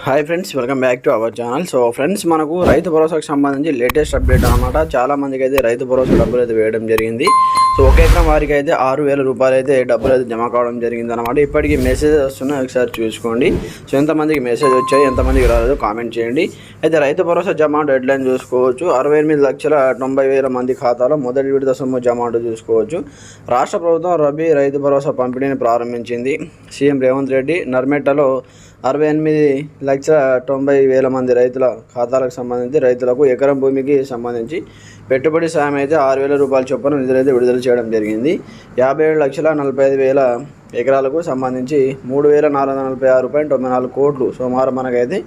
Hi friends, welcome back to our channel. So friends, మనకు రైతు భరోసాకు సంబంధించి లేటెస్ట్ అప్డేట్ అనమాట. చాలా మందికి అయితే రైతు భరోసా డబ్బులు అయితే వేయడం జరిగింది. సో ఒక ఎకరం వారికి అయితే 6,000 రూపాయలు అయితే డబ్బులు అయితే జమ కావడం జరిగింది అనమాట. ఇప్పటికీ మెసేజ్ వస్తున్నాయి, ఒకసారి చూసుకోండి. సో ఎంతమందికి మెసేజ్ వచ్చాయి, ఎంతమందికి రాలేదో కామెంట్ చేయండి. అయితే రైతు భరోసా జమ డెడ్ లైన్ చూసుకోవచ్చు. 68,90,000 మంది ఖాతాలో మొదటి విడత సొమ్ము జమ చూసుకోవచ్చు. రాష్ట్ర ప్రభుత్వం రబీ రైతు భరోసా పంపిణీని ప్రారంభించింది. సీఎం రేవంత్ రెడ్డి నర్మెట్టలో 68,90,000 మంది రైతుల ఖాతాలకు సంబంధించి రైతులకు ఎకరం భూమికి సంబంధించి పెట్టుబడి సాయం అయితే 6,000 రూపాయల చొప్పున నిధులైతే విడుదల చేయడం జరిగింది. 57,45,000 ఎకరాలకు సంబంధించి 3,446.94 కోట్లు సుమారు మనకైతే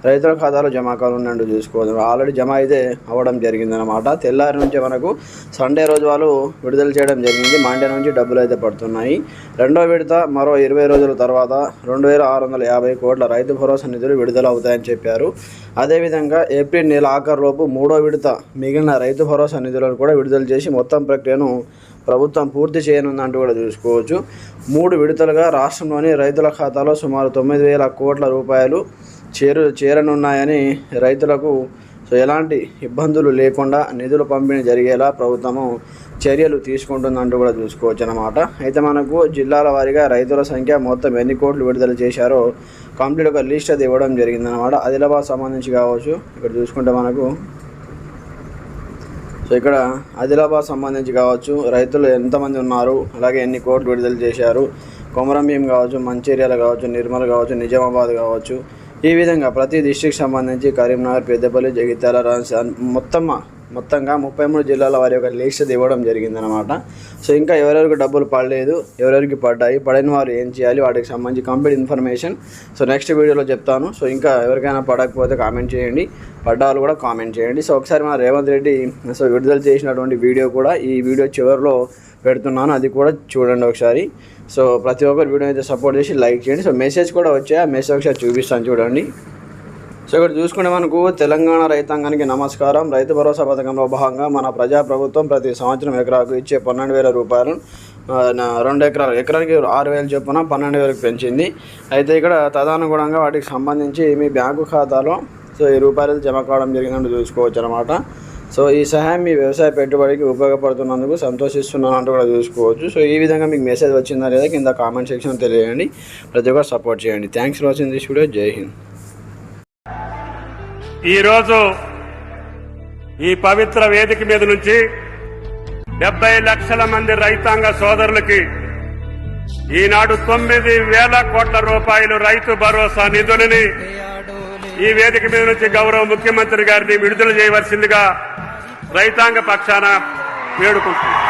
రైతుల ఖాతాలో జమ కానున్నట్టు చూసుకోవాలి. ఆల్రెడీ జమ అయితే అవ్వడం జరిగిందనమాట. తెల్లారి నుంచి మనకు సండే రోజు వాళ్ళు విడుదల చేయడం జరిగింది. మండే నుంచి డబ్బులు అయితే పడుతున్నాయి. రెండో విడత మరో 20 రోజుల తర్వాత 2,650 కోట్ల రైతు భరోసా నిధులు విడుదల అవుతాయని చెప్పారు. అదేవిధంగా ఏప్రిల్ నెల ఆఖరులోపు మూడో విడత మిగిలిన రైతు భరోసా నిధులను కూడా విడుదల చేసి మొత్తం ప్రక్రియను ప్రభుత్వం పూర్తి చేయనుందంటూ కూడా చూసుకోవచ్చు. 3 విడతలుగా రాష్ట్రంలోని రైతుల ఖాతాలో సుమారు 9,000 కోట్ల రూపాయలు చేరనున్నాయని రైతులకు ఎలాంటి ఇబ్బందులు లేకుండా నిధుల పంపిణీ జరిగేలా ప్రభుత్వము చర్యలు తీసుకుంటుందంటూ కూడా చూసుకోవచ్చు అన్నమాట. అయితే మనకు జిల్లాల వారీగా రైతుల సంఖ్య మొత్తం ఎన్ని కోట్లు విడుదల చేశారో కంప్లీట్ ఒక లిస్ట్ అది ఇవ్వడం జరిగిందన్నమాట. ఆదిలాబాద్ సంబంధించి కావచ్చు, ఇక్కడ చూసుకుంటే మనకు ఇక్కడ ఆదిలాబాద్ సంబంధించి కావచ్చు రైతులు ఎంతమంది ఉన్నారు, అలాగే ఎన్ని కోట్లు విడుదల చేశారు, కొమరంభీం కావచ్చు, మంచిర్యాల కావచ్చు, నిర్మల్ కావచ్చు, నిజామాబాద్ కావచ్చు, ఈ విధంగా ప్రతి డిస్ట్రిక్ట్ సంబంధించి కరీంనగర్, పెద్దపల్లి, జగిత్యాల, మొత్తంగా 33 జిల్లాల వారి యొక్క లిస్ట్ ఇవ్వడం జరిగిందనమాట. సో ఇంకా ఎవరెవరికి డబ్బులు పడలేదు, ఎవరెవరికి పడ్డాయి, పడిన వారు ఏం చేయాలి, వాటికి సంబంధించి కంప్లీట్ ఇన్ఫర్మేషన్ సో నెక్స్ట్ వీడియోలో చెప్తాను. సో ఇంకా ఎవరికైనా పడకపోతే కామెంట్ చేయండి, పడ్డాలు కూడా కామెంట్ చేయండి. సో ఒకసారి మన రేవంత్ రెడ్డి విడుదల చేసినటువంటి వీడియో కూడా ఈ వీడియో చివరిలో పెడుతున్నాను, అది కూడా చూడండి ఒకసారి. సో ప్రతి ఒక్కరు వీడియో అయితే సపోర్ట్ చేసి లైక్ చేయండి. సో మెసేజ్ కూడా వచ్చాయి, ఆ మెసేజ్ ఒకసారి చూపిస్తాను చూడండి. సో ఇక్కడ చూసుకుంటే మనకు తెలంగాణ రైతాంగానికి నమస్కారం. రైతు భరోసా పథకంలో భాగంగా మన ప్రజాప్రభుత్వం ప్రతి సంవత్సరం ఎకరాకు ఇచ్చే 12,000 రూపాయలు 2 ఎకరానికి 6,000 చొప్పున 12,000 పెంచింది. అయితే ఇక్కడ తదనుగుణంగా వాటికి సంబంధించి మీ బ్యాంకు ఖాతాలో సో ఈ రూపాయలు జమ కావడం జరిగిందని చూసుకోవచ్చు అనమాట. సో ఈ సహాయం మీ వ్యవసాయ పెట్టుబడికి ఉపయోగపడుతున్నందుకు సంతోషిస్తున్నాను అంటూ కూడా చూసుకోవచ్చు. సో ఈ విధంగా మీకు మెసేజ్ వచ్చిందా లేదా కింద కామెంట్ సెక్షన్ తెలియజేయండి. ప్రతి ఒక్కరు సపోర్ట్ చేయండి. Thanks for watching this video. జై హింద్. ఈరోజు ఈ పవిత్ర వేదిక మీద నుంచి 70 లక్షల మంది రైతాంగ సోదరులకి ఈనాడు 9,000 కోట్ల రూపాయలు రైతు భరోసా నిధులని ఈ వేదిక మీద నుంచి గౌరవ ముఖ్యమంత్రి గారిని విడుదల చేయవలసిందిగా రైతాంగ పక్షాన వేడుకుంటున్నాం.